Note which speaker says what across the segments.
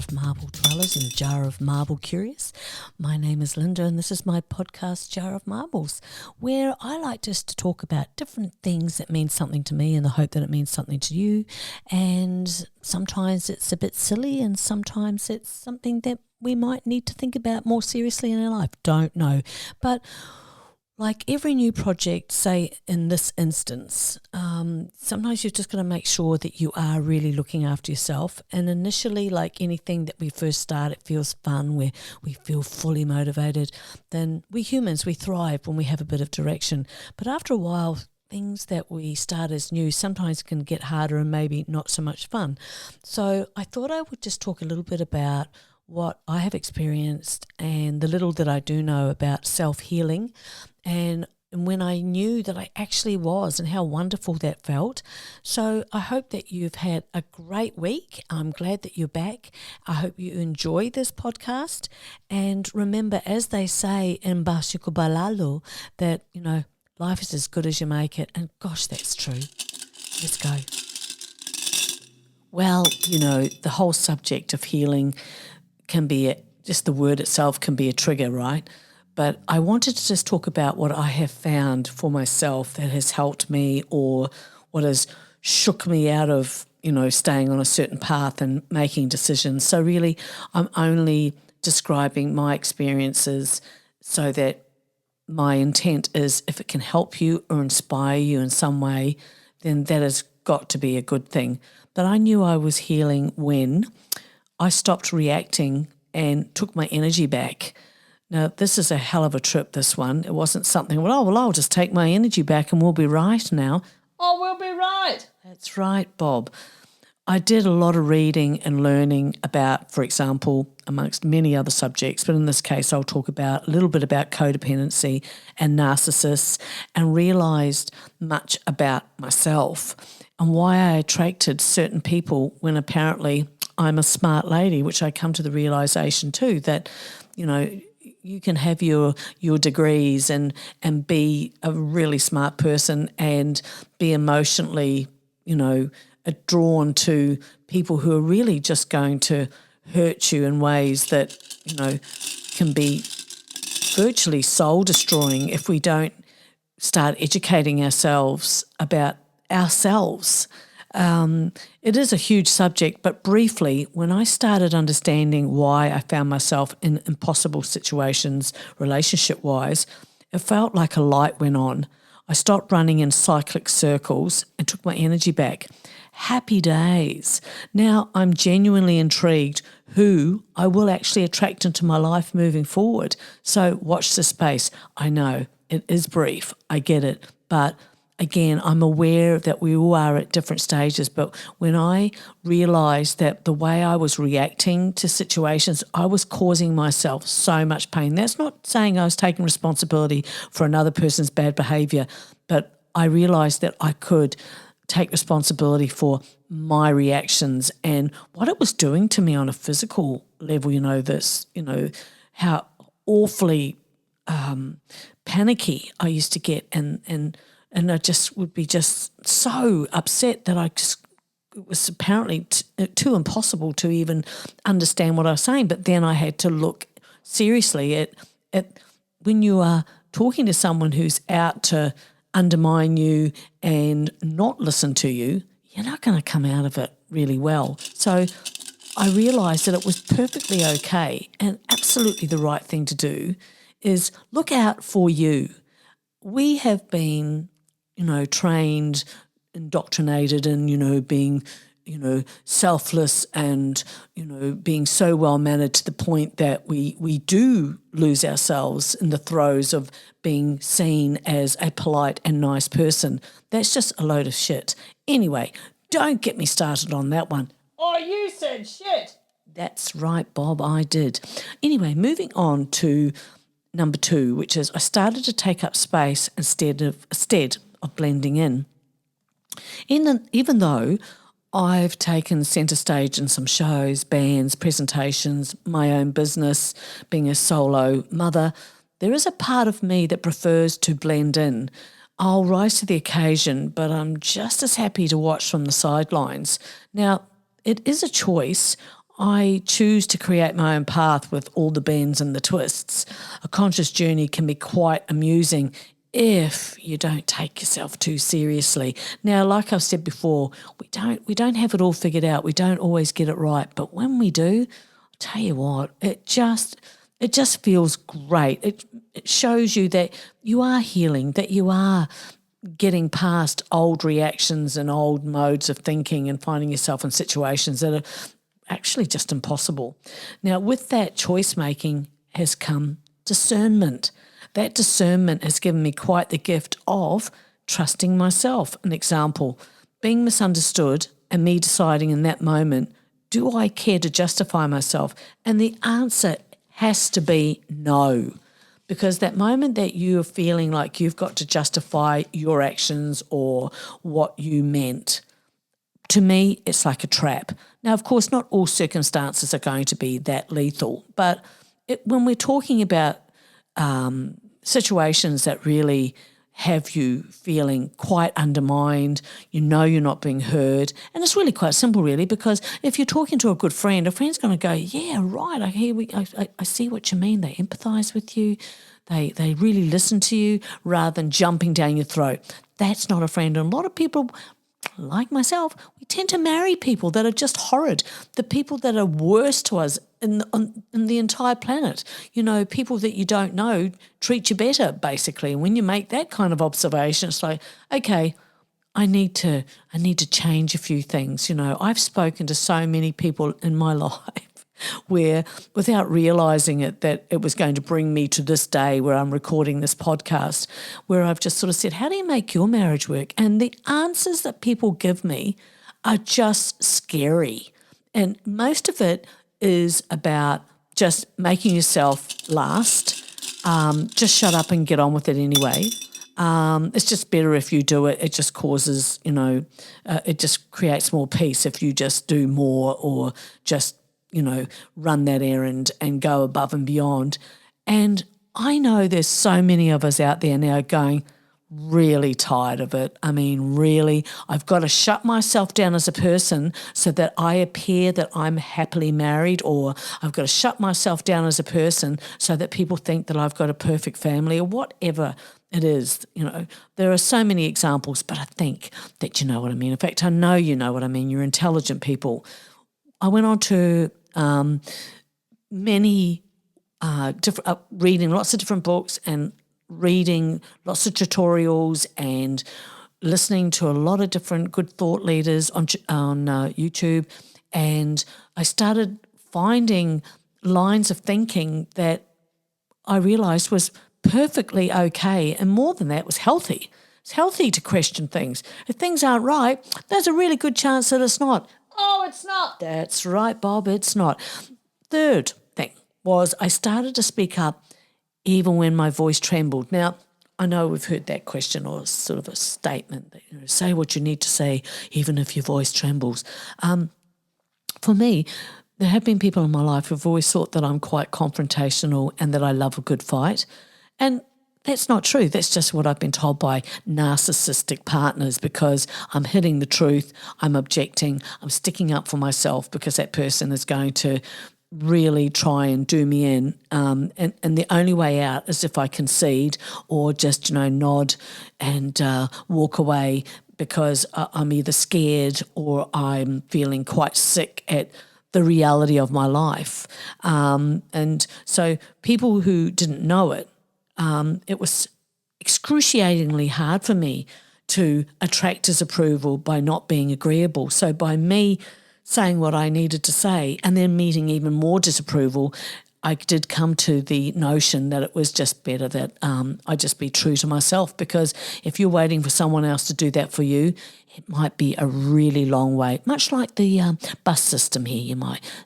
Speaker 1: of marble dwellers and jar of marble curious. My name is Linda and this is my podcast Jar of Marbles, where I like just to talk about different things that mean something to me in the hope that it means something to you. And sometimes it's a bit silly and sometimes it's something that we might need to think about more seriously in our life. Don't know. But like every new project, say in this instance, sometimes you've just got to make sure that you are really looking after yourself. And initially, like anything that we first start, it feels fun, where we feel fully motivated. Then we humans, we thrive when we have a bit of direction. But after a while, things that we start as new sometimes can get harder and maybe not so much fun. So I thought I would just talk a little bit about what I have experienced and the little that I do know about self-healing and when I knew that I actually was and how wonderful that felt. So I hope that you've had a great week. I'm glad that you're back. I hope you enjoy this podcast. And remember, as they say in Balalo, that, you know, life is as good as you make it. And gosh, that's true. Let's go. Well, you know, the whole subject of healing can be, just the word itself can be a trigger, right? But I wanted to just talk about what I have found for myself that has helped me, or what has shook me out of, you know, staying on a certain path and making decisions. So really, I'm only describing my experiences so that my intent is, if it can help you or inspire you in some way, then that has got to be a good thing. But I knew I was healing when I stopped reacting and took my energy back. Now, this is a hell of a trip, this one. It wasn't something, I'll just take my energy back and we'll be right now. Oh, we'll be right. That's right, Bob. I did a lot of reading and learning about, for example, amongst many other subjects, but in this case I'll talk about a little bit about codependency and narcissists, and realised much about myself and why I attracted certain people when apparently I'm a smart lady, which I come to the realisation too, that, you know, you can have your degrees and be a really smart person and be emotionally, you know, drawn to people who are really just going to hurt you in ways that, you know, can be virtually soul destroying if we don't start educating ourselves about ourselves. It is a huge subject, but briefly, when I started understanding why I found myself in impossible situations relationship-wise, it felt like a light went on. I stopped running in cyclic circles and took my energy back. Happy days. Now I'm genuinely intrigued who I will actually attract into my life moving forward. So watch this space. I know it is brief. I get it, but again, I'm aware that we all are at different stages, but when I realised that the way I was reacting to situations, I was causing myself so much pain. That's not saying I was taking responsibility for another person's bad behaviour, but I realised that I could take responsibility for my reactions and what it was doing to me on a physical level, how awfully panicky I used to get and I just would be just so upset that it was apparently too impossible to even understand what I was saying. But then I had to look seriously at when you are talking to someone who's out to undermine you and not listen to you, you're not going to come out of it really well. So I realised that it was perfectly okay and absolutely the right thing to do is look out for you. We have been, trained, indoctrinated and, being, selfless and, being so well-mannered to the point that we do lose ourselves in the throes of being seen as a polite and nice person. That's just a load of shit. Anyway, don't get me started on that one. Oh, you said shit. That's right, Bob, I did. Anyway, moving on to number 2, which is I started to take up space instead of blending in. Even though I've taken centre stage in some shows, bands, presentations, my own business, being a solo mother, there is a part of me that prefers to blend in. I'll rise to the occasion, but I'm just as happy to watch from the sidelines. Now, it is a choice. I choose to create my own path with all the bends and the twists. A conscious journey can be quite amusing if you don't take yourself too seriously. Now, like I've said before, we don't have it all figured out. We don't always get it right, but when we do, I'll tell you what, it just feels great. It shows you that you are healing, that you are getting past old reactions and old modes of thinking and finding yourself in situations that are actually just impossible. Now, with that choice making has come discernment. That discernment has given me quite the gift of trusting myself. An example, being misunderstood and me deciding in that moment, do I care to justify myself? And the answer has to be no. Because that moment that you're feeling like you've got to justify your actions or what you meant, to me, it's like a trap. Now, of course, not all circumstances are going to be that lethal, but when we're talking about situations that really have you feeling quite undermined, you know you're not being heard, and it's really quite simple, really, because if you're talking to a friend's going to go, yeah, right, I see what you mean. They empathise with you. They really listen to you rather than jumping down your throat. That's not a friend. And a lot of people, like myself, we tend to marry people that are just horrid, the people that are worst to us in the entire planet. You know, people that you don't know treat you better, basically. And when you make that kind of observation, it's like, okay, I need to change a few things. You know, I've spoken to so many people in my life where, without realising it, that it was going to bring me to this day where I'm recording this podcast, where I've just sort of said, how do you make your marriage work? And the answers that people give me are just scary. And most of it is about just making yourself last. Just shut up and get on with it anyway. It's just better if you do it. It just causes, it just creates more peace if you just do more or just run that errand and go above and beyond. And I know there's so many of us out there now going, really tired of it. I mean, really, I've got to shut myself down as a person so that I appear that I'm happily married, or I've got to shut myself down as a person so that people think that I've got a perfect family, or whatever it is. There are so many examples, but I think that you know what I mean. In fact, I know you know what I mean. You're intelligent people. I went on to many different, reading lots of different books and reading lots of tutorials and listening to a lot of different good thought leaders on YouTube, and I started finding lines of thinking that I realised was perfectly okay, and more than that, was healthy. It's healthy to question things. If things aren't right, there's a really good chance that it's not. Oh, it's not. That's right, Bob, it's not. Third thing was I started to speak up even when my voice trembled. Now, I know we've heard that question or sort of a statement that, say what you need to say even if your voice trembles. For me, there have been people in my life who've always thought that I'm quite confrontational and that I love a good fight. And that's not true. That's just what I've been told by narcissistic partners, because I'm hitting the truth, I'm objecting, I'm sticking up for myself because that person is going to really try and do me in. And the only way out is if I concede or just, nod and walk away because I'm either scared or I'm feeling quite sick at the reality of my life. And so people who didn't know it, it was excruciatingly hard for me to attract his approval by not being agreeable. So by me saying what I needed to say and then meeting even more disapproval, I did come to the notion that it was just better that I just be true to myself, because if you're waiting for someone else to do that for you, it might be a really long way. Much like the bus system here,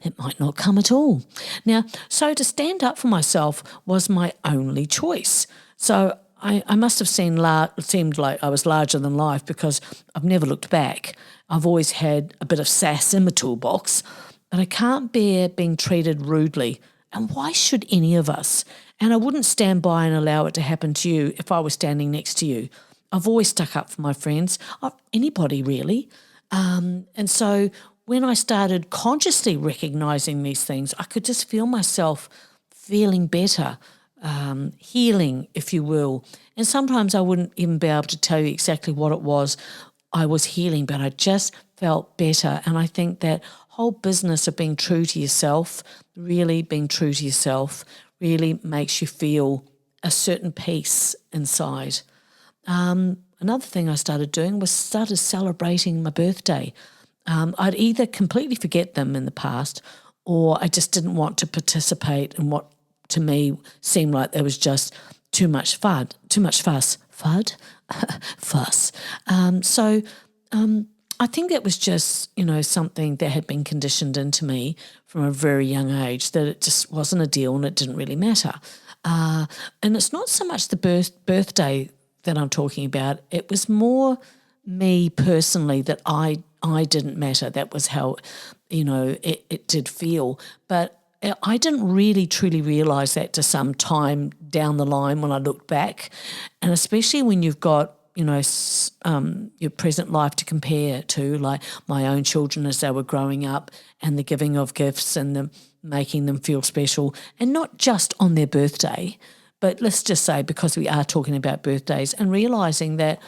Speaker 1: it might not come at all. Now, so to stand up for myself was my only choice. So I must have seemed like I was larger than life, because I've never looked back. I've always had a bit of sass in my toolbox, but I can't bear being treated rudely. And why should any of us? And I wouldn't stand by and allow it to happen to you if I was standing next to you. I've always stuck up for my friends, anybody really. And so when I started consciously recognizing these things, I could just feel myself feeling better, healing, if you will. And sometimes I wouldn't even be able to tell you exactly what it was I was healing, but I just felt better. And I think that whole business of being true to yourself, really being true to yourself, really makes you feel a certain peace inside. Another thing I started doing was started celebrating my birthday. I'd either completely forget them in the past, or I just didn't want to participate in what to me seemed like there was just too much fuss. So I think that was just, something that had been conditioned into me from a very young age, that it just wasn't a deal and it didn't really matter. And it's not so much the birthday that I'm talking about. It was more me personally that I didn't matter. That was how, it did feel. But I didn't really truly realise that to some time down the line when I looked back, and especially when you've got, your present life to compare to, like my own children as they were growing up, and the giving of gifts and the making them feel special, and not just on their birthday, but let's just say because we are talking about birthdays, and realising that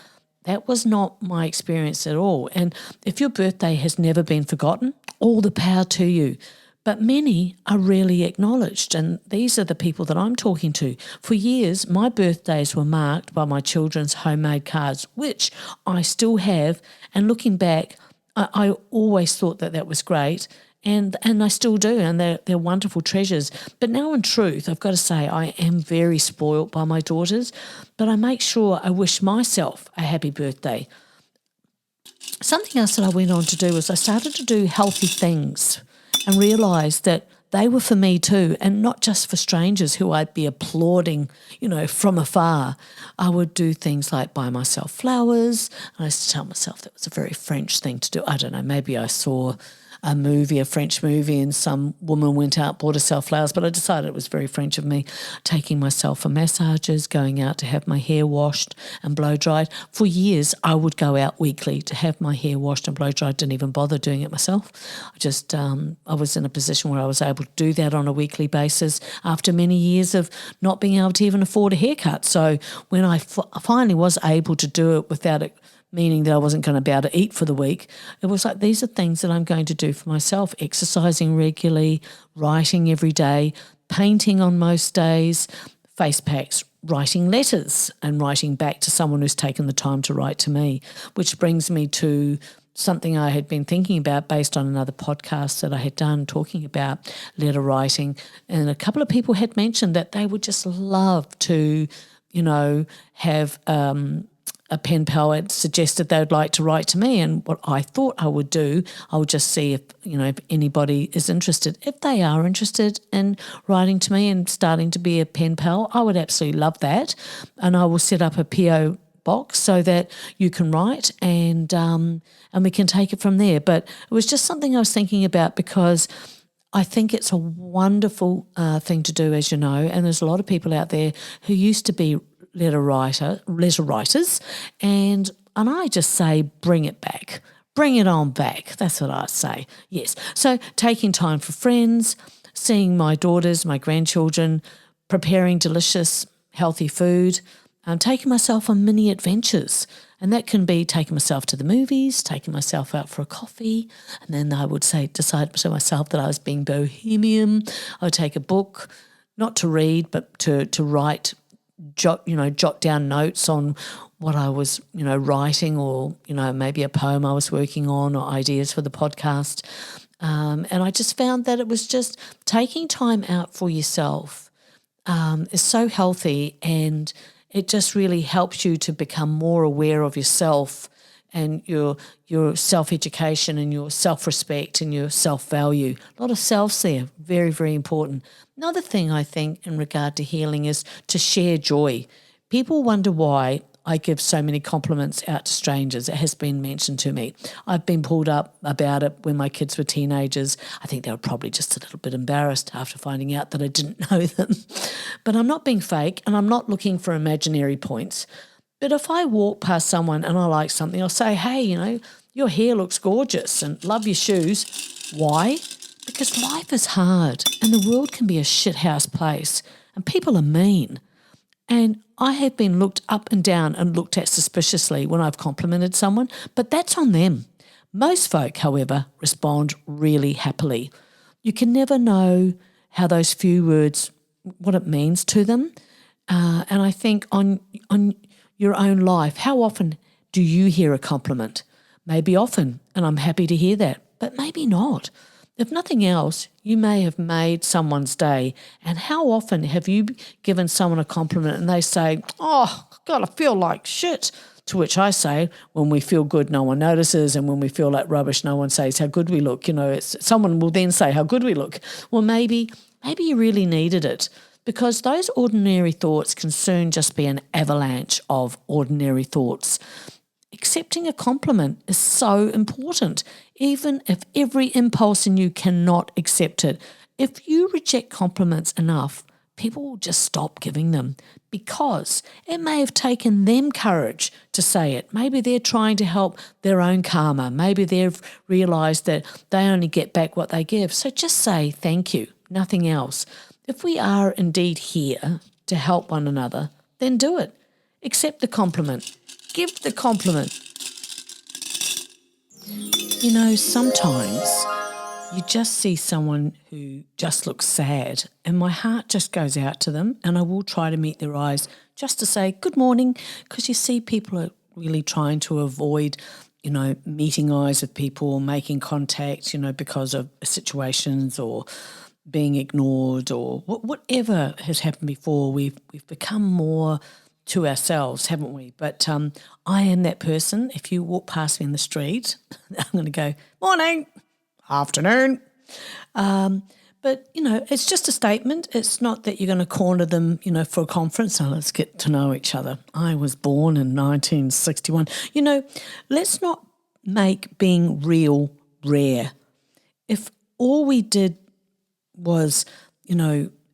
Speaker 1: that was not my experience at all. And if your birthday has never been forgotten, all the power to you. But many are rarely acknowledged, and these are the people that I'm talking to. For years, my birthdays were marked by my children's homemade cards, which I still have, and looking back, I always thought that was great, and I still do, and they're wonderful treasures. But now in truth, I've got to say I am very spoilt by my daughters, but I make sure I wish myself a happy birthday. Something else that I went on to do was I started to do healthy things and realised that they were for me too, and not just for strangers who I'd be applauding, from afar. I would do things like buy myself flowers. And I used to tell myself that was a very French thing to do. I don't know, maybe I saw a French movie, and some woman went out, bought herself flowers, but I decided it was very French of me, taking myself for massages, going out to have my hair washed and blow dried. For years, I would go out weekly to have my hair washed and blow dried, didn't even bother doing it myself. I was in a position where I was able to do that on a weekly basis after many years of not being able to even afford a haircut. So when I finally was able to do it without it meaning that I wasn't going to be able to eat for the week, it was like, these are things that I'm going to do for myself: exercising regularly, writing every day, painting on most days, face packs, writing letters and writing back to someone who's taken the time to write to me, which brings me to something I had been thinking about based on another podcast that I had done talking about letter writing. And a couple of people had mentioned that they would just love to, have a pen pal had suggested they would like to write to me, and what I thought I would do, I would just see if anybody is interested. If they are interested in writing to me and starting to be a pen pal, I would absolutely love that, and I will set up a PO box so that you can write, and we can take it from there. But it was just something I was thinking about, because I think it's a wonderful thing to do, as you know, and there's a lot of people out there who used to be letter writers, and I just say bring it back. Bring it on back. That's what I say. Yes. So taking time for friends, seeing my daughters, my grandchildren, preparing delicious, healthy food, taking myself on mini adventures. And that can be taking myself to the movies, taking myself out for a coffee, and then I would decide to myself that I was being bohemian. I would take a book, not to read, but to write, jot down notes on what I was, writing, or, maybe a poem I was working on, or ideas for the podcast. And I just found that it was just taking time out for yourself is so healthy, and it just really helps you to become more aware of yourself and your self-education and your self-respect and your self-value. A lot of selves there, very, very important. Another thing I think in regard to healing is to share joy. People wonder why I give so many compliments out to strangers. It has been mentioned to me. I've been pulled up about it when my kids were teenagers. I think they were probably just a little bit embarrassed after finding out that I didn't know them. But I'm not being fake, and I'm not looking for imaginary points. But if I walk past someone and I like something, I'll say, hey, your hair looks gorgeous and love your shoes. Why? Because life is hard and the world can be a shithouse place and people are mean. And I have been looked up and down and looked at suspiciously when I've complimented someone, but that's on them. Most folk, however, respond really happily. You can never know how those few words, what it means to them. And I think on your own life, how often do you hear a compliment? Maybe often, and I'm happy to hear that, but maybe not. If nothing else, you may have made someone's day. And how often have you given someone a compliment and they say, oh, God, I feel like shit. To which I say, when we feel good, no one notices. And when we feel like rubbish, no one says how good we look. Someone will then say how good we look. Well, maybe you really needed it, because those ordinary thoughts can soon just be an avalanche of ordinary thoughts. Accepting a compliment is so important, even if every impulse in you cannot accept it. If you reject compliments enough, people will just stop giving them, because it may have taken them courage to say it. Maybe they're trying to help their own karma. Maybe they've realised that they only get back what they give. So just say thank you, nothing else. If we are indeed here to help one another, then do it. Accept the compliment. Give the compliment. Sometimes you just see someone who just looks sad and my heart just goes out to them, and I will try to meet their eyes just to say good morning, because you see people are really trying to avoid, meeting eyes with people or making contact, because of situations or being ignored or whatever has happened before. We've become more to ourselves, haven't we? But I am that person. If you walk past me in the street, I'm going to go, morning, afternoon. But, it's just a statement. It's not that you're going to corner them, for a conference. So let's get to know each other. I was born in 1961. Let's not make being real rare. If all we did was,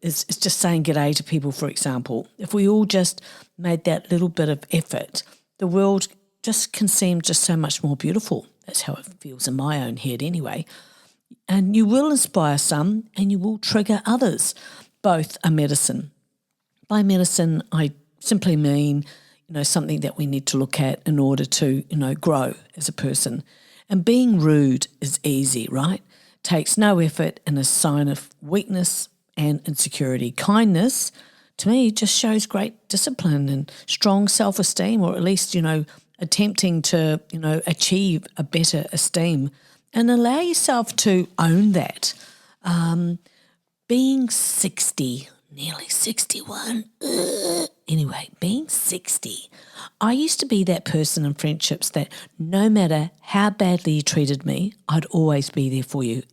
Speaker 1: is just saying g'day to people, for example. If we all just made that little bit of effort, the world just can seem just so much more beautiful. That's how it feels in my own head anyway. And you will inspire some and you will trigger others. Both are medicine. By medicine, I simply mean, something that we need to look at in order to, grow as a person. And being rude is easy, right? Takes no effort and is a sign of weakness and insecurity. Kindness, to me, just shows great discipline and strong self-esteem, or at least, attempting to, achieve a better esteem, and allow yourself to own that. Being 60, nearly 61, anyway, being 60, I used to be that person in friendships that no matter how badly you treated me, I'd always be there for you.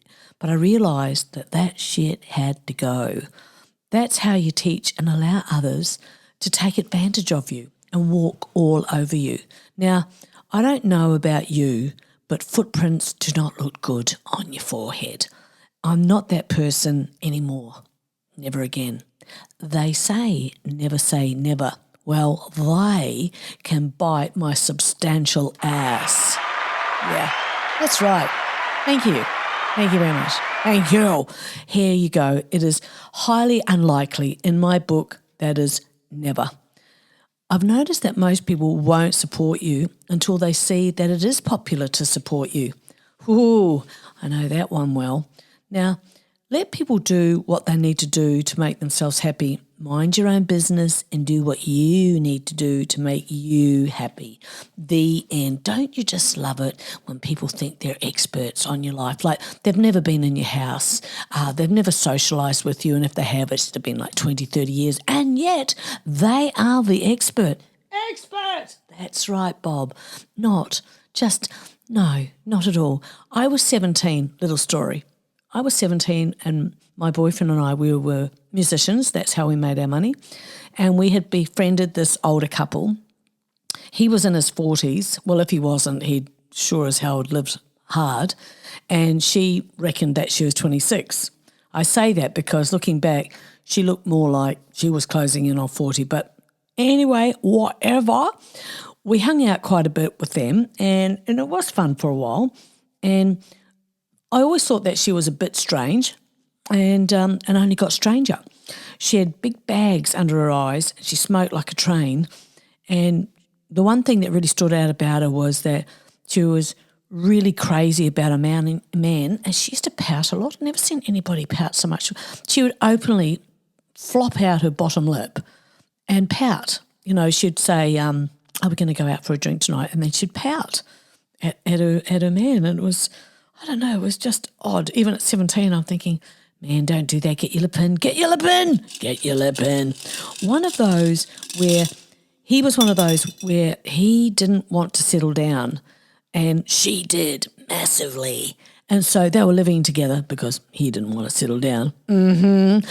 Speaker 1: But I realised that shit had to go. That's how you teach and allow others to take advantage of you and walk all over you. Now, I don't know about you, but footprints do not look good on your forehead. I'm not that person anymore. Never again. They say never. Well, they can bite my substantial ass. Yeah, that's right. Thank you. Thank you very much. Thank you. Here you go. It is highly unlikely in my book, that is never. I've noticed that most people won't support you until they see that it is popular to support you. Ooh, I know that one well. Now, let people do what they need to do to make themselves happy. Mind your own business and do what you need to do to make you happy. The end. Don't you just love it when people think they're experts on your life? Like they've never been in your house. They've never socialised with you. And if they have, it's been like 20, 30 years. And yet they are the expert. Expert! That's right, Bob. Not at all. I was 17, little story. I was 17 and my boyfriend and I, we were musicians. That's how we made our money. And we had befriended this older couple. He was in his 40s. Well, if he wasn't, he'd sure as hell had lived hard. And she reckoned that she was 26. I say that because looking back, she looked more like she was closing in on 40. But Anyway, whatever. We hung out quite a bit with them and it was fun for a while. And I always thought that she was a bit strange and only got stranger. She had big bags under her eyes. She smoked like a train. And the one thing that really stood out about her was that she was really crazy about a man, and she used to pout a lot. I've never seen anybody pout so much. She would openly flop out her bottom lip and pout. You know, she'd say, are we going to go out for a drink tonight? And then she'd pout at her man. And it was, I don't know, it was just odd. Even at 17, I'm thinking, man, don't do that. Get your lip in. Get your lip in. Get your lip in. One of those where he was one of those where he didn't want to settle down and she did massively. And so they were living together because he didn't want to settle down. You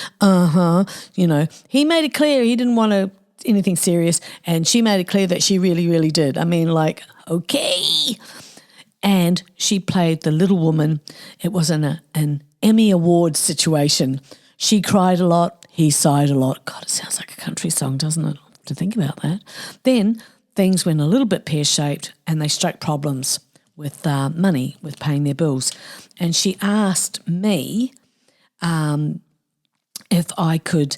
Speaker 1: know, he made it clear he didn't want anything serious and she made it clear that she really, really did. I mean, like, okay. And she played the little woman. It was an Emmy Award situation. She cried a lot. He sighed a lot. God, it sounds like a country song, doesn't it? To think about that. Then things went a little bit pear-shaped and they struck problems with money, with paying their bills. And she asked me if I could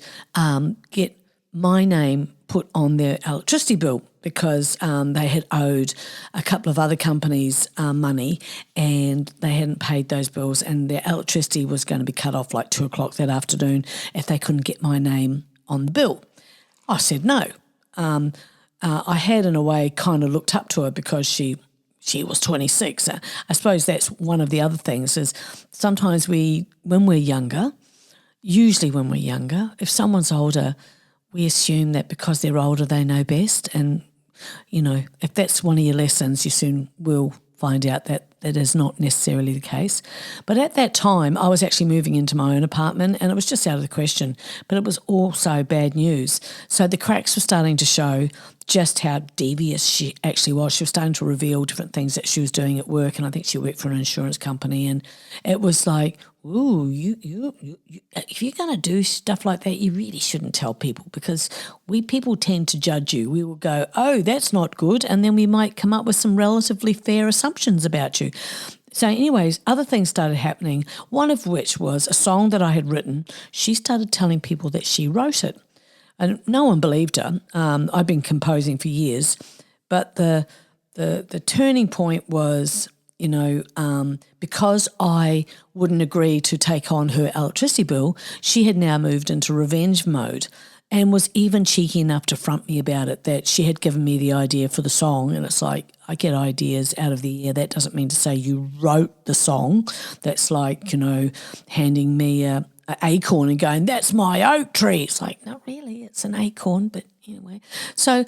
Speaker 1: get my name put on their electricity bill because they had owed a couple of other companies money and they hadn't paid those bills and their electricity was going to be cut off like 2 o'clock that afternoon if they couldn't get my name on the bill. I said no. I had in a way kind of looked up to her because she was 26. I suppose that's one of the other things is sometimes when we're younger, usually when we're younger, if someone's older, we assume that because they're older they know best. And, you know, if that's one of your lessons, you soon will find out that that is not necessarily the case. But at that time, I was actually moving into my own apartment and it was just out of the question. But it was also bad news. So the cracks were starting to show just how devious she actually was. She was starting to reveal different things that she was doing at work, and I think she worked for an insurance company. And it was like, ooh, you if you're going to do stuff like that, you really shouldn't tell people because people tend to judge you. We will go, oh, that's not good, and then we might come up with some relatively fair assumptions about you. So anyways, other things started happening, one of which was a song that I had written. She started telling people that she wrote it. And no one believed her. I've been composing for years. But the turning point was, you know, because I wouldn't agree to take on her electricity bill, she had now moved into revenge mode and was even cheeky enough to front me about it, that she had given me the idea for the song. And it's like, I get ideas out of the air. That doesn't mean to say you wrote the song. That's like, you know, handing me a acorn and going, that's my oak tree. It's like, not really, it's an acorn, but anyway. So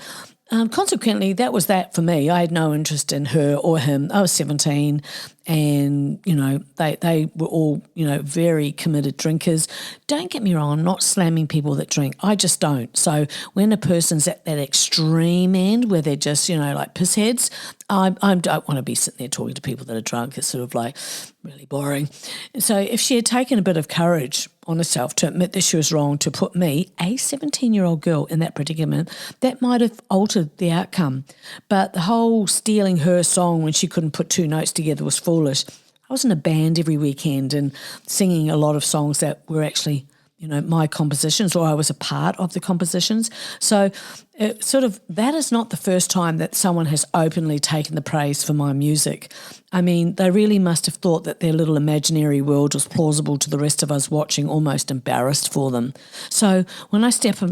Speaker 1: consequently, that was that for me. I had no interest in her or him. I was 17 and, you know, they were all, you know, very committed drinkers. Don't get me wrong, I'm not slamming people that drink. I just don't. So when a person's at that extreme end where they're just, you know, like piss heads, I don't want to be sitting there talking to people that are drunk. It's sort of like really boring. So if she had taken a bit of courage on herself to admit that she was wrong, to put me, a 17-year-old girl, in that predicament, that might have altered the outcome. But the whole stealing her song when she couldn't put two notes together was foolish. I was in a band every weekend and singing a lot of songs that were actually, you know, my compositions, or I was a part of the compositions. So that is not the first time that someone has openly taken the praise for my music. I mean, they really must have thought that their little imaginary world was plausible to the rest of us watching, almost embarrassed for them. So when I step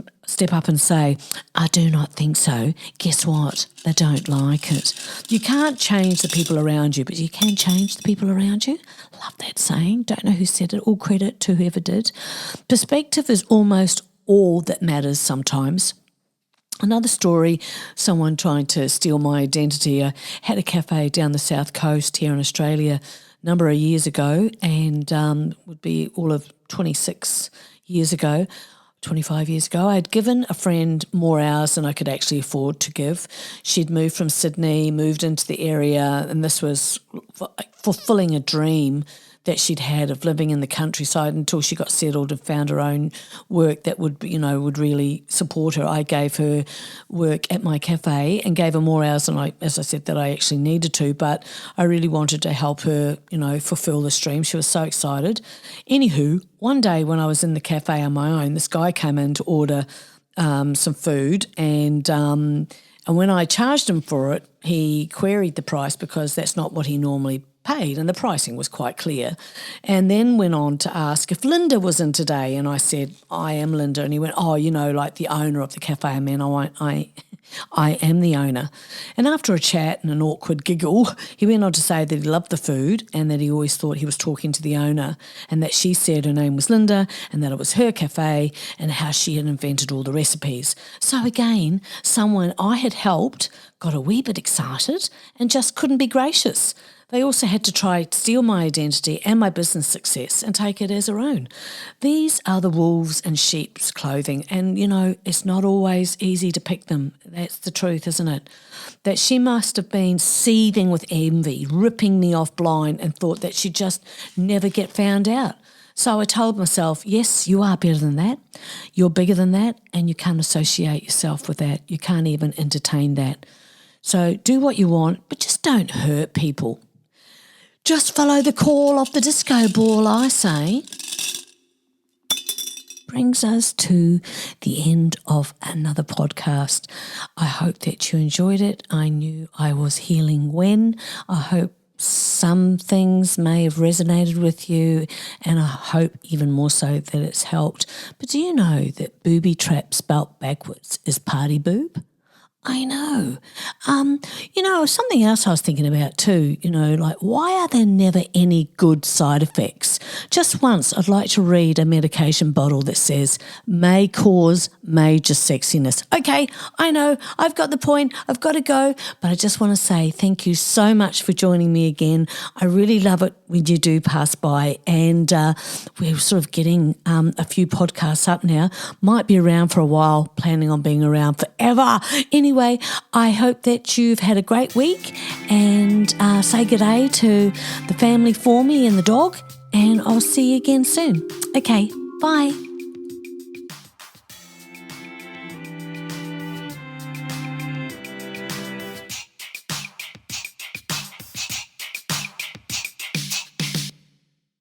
Speaker 1: up and say, I do not think so, guess what? They don't like it. You can't change the people around you, but you can change the people around you. Love that saying. Don't know who said it. All credit to whoever did. Perspective is almost all that matters sometimes. Another story, someone trying to steal my identity. I had a cafe down the south coast here in Australia a number of years ago, and would be all of 25 years ago. I had given a friend more hours than I could actually afford to give. She'd moved from Sydney, moved into the area, and this was fulfilling a dream that she'd had of living in the countryside until she got settled and found her own work that would really support her. I gave her work at my cafe and gave her more hours than as I said, that I actually needed to, but I really wanted to help her, fulfill this dream. She was so excited. Anywho, one day when I was in the cafe on my own, this guy came in to order some food, and when I charged him for it, he queried the price because that's not what he normally paid, and the pricing was quite clear, and then went on to ask if Linda was in today, and I said, I am Linda, and he went, like the owner of the cafe. I mean, I am the owner. And after a chat and an awkward giggle, he went on to say that he loved the food and that he always thought he was talking to the owner, and that she said her name was Linda and that it was her cafe and how she had invented all the recipes. So again, someone I had helped got a wee bit excited and just couldn't be gracious. They also had to try to steal my identity and my business success and take it as their own. These are the wolves in sheep's clothing, and, it's not always easy to pick them. That's the truth, isn't it? That she must have been seething with envy, ripping me off blind, and thought that she'd just never get found out. So I told myself, yes, you are better than that. You're bigger than that, and you can't associate yourself with that. You can't even entertain that. So do what you want, but just don't hurt people. Just follow the call of the disco ball, I say. Brings us to the end of another podcast. I hope that you enjoyed it. I knew I was healing when. I hope some things may have resonated with you, and I hope even more so that it's helped. But do you know that booby trap spelt backwards is party boob? I know. Something else I was thinking about too, why are there never any good side effects? Just once, I'd like to read a medication bottle that says, may cause major sexiness. Okay, I know, I've got the point, I've got to go, but I just want to say thank you so much for joining me again. I really love it when you do pass by, and we're sort of getting a few podcasts up now. Might be around for a while, planning on being around forever. Anyway, I hope that you've had a great week, and say good day to the family for me and the dog, and I'll see you again soon. Okay, bye.